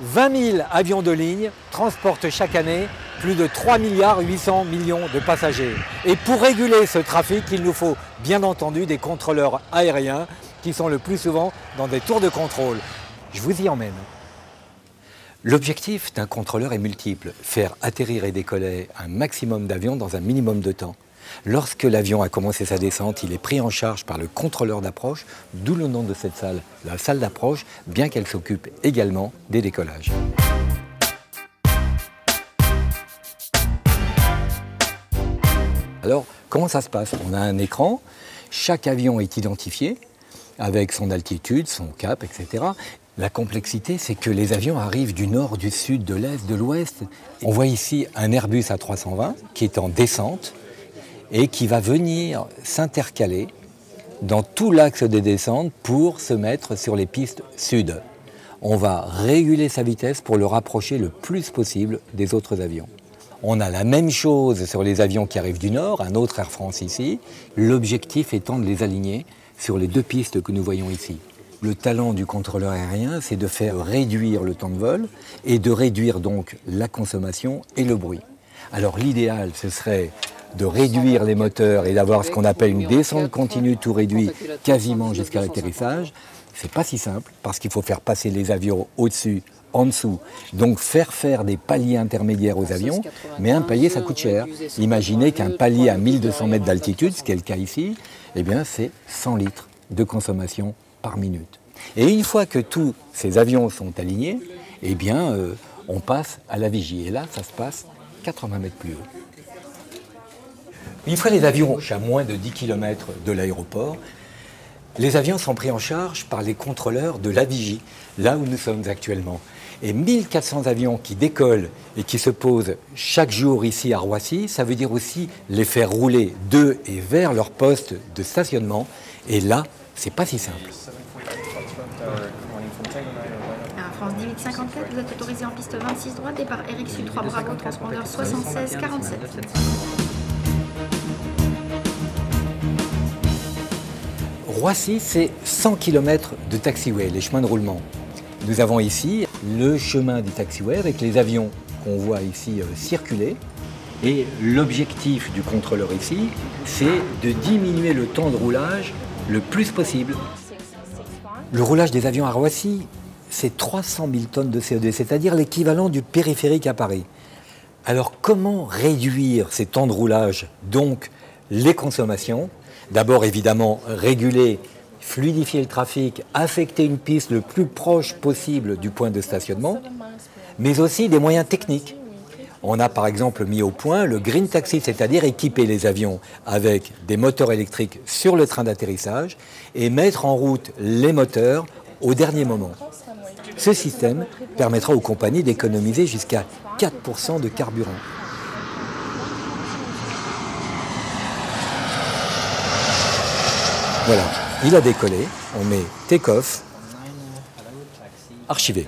20 000 avions de ligne transportent chaque année plus de 3 milliards 800 millions de passagers. Et pour réguler ce trafic, il nous faut bien entendu des contrôleurs aériens qui sont le plus souvent dans des tours de contrôle. Je vous y emmène. L'objectif d'un contrôleur est multiple, faire atterrir et décoller un maximum d'avions dans un minimum de temps. Lorsque l'avion a commencé sa descente, il est pris en charge par le contrôleur d'approche, d'où le nom de cette salle, la salle d'approche, bien qu'elle s'occupe également des décollages. Alors, comment ça se passe? On a un écran, chaque avion est identifié avec son altitude, son cap, etc. La complexité, c'est que les avions arrivent du nord, du sud, de l'est, de l'ouest. On voit ici un Airbus A320 qui est en descente et qui va venir s'intercaler dans tout l'axe des descentes pour se mettre sur les pistes sud. On va réguler sa vitesse pour le rapprocher le plus possible des autres avions. On a la même chose sur les avions qui arrivent du nord, un autre Air France ici, l'objectif étant de les aligner sur les deux pistes que nous voyons ici. Le talent du contrôleur aérien, c'est de faire réduire le temps de vol et de réduire donc la consommation et le bruit. Alors l'idéal, ce serait de réduire les moteurs et d'avoir ce qu'on appelle une descente continue tout réduit quasiment jusqu'à l'atterrissage. C'est pas si simple parce qu'il faut faire passer les avions au-dessus, en dessous. Donc faire des paliers intermédiaires aux avions, mais un palier ça coûte cher. Imaginez qu'un palier à 1200 mètres d'altitude, ce qui est le cas ici, eh bien c'est 100 litres de consommation par minute. Et une fois que tous ces avions sont alignés, eh bien on passe à la vigie. Et là, ça se passe 80 mètres plus haut. Une fois les avions à moins de 10 km de l'aéroport, les avions sont pris en charge par les contrôleurs de la vigie, là où nous sommes actuellement. Et 1400 avions qui décollent et qui se posent chaque jour ici à Roissy, ça veut dire aussi les faire rouler de et vers leur poste de stationnement. Et là, c'est pas si simple. Air France 1854, vous êtes autorisé en piste 26 droite, départ Eric Sud 3 Bravo, transpondeur 76 47. Roissy, c'est 100 km de taxiway, les chemins de roulement. Nous avons ici le chemin du taxiway avec les avions qu'on voit ici circuler. Et l'objectif du contrôleur ici, c'est de diminuer le temps de roulage le plus possible. Le roulage des avions à Roissy, c'est 300 000 tonnes de CO2, c'est-à-dire l'équivalent du périphérique à Paris. Alors comment réduire ces temps de roulage, donc les consommations? D'abord, évidemment, réguler, fluidifier le trafic, affecter une piste le plus proche possible du point de stationnement, mais aussi des moyens techniques. On a par exemple mis au point le Green Taxi, c'est-à-dire équiper les avions avec des moteurs électriques sur le train d'atterrissage et mettre en route les moteurs au dernier moment. Ce système permettra aux compagnies d'économiser jusqu'à 4% de carburant. Voilà, il a décollé, on met take-off, archivé.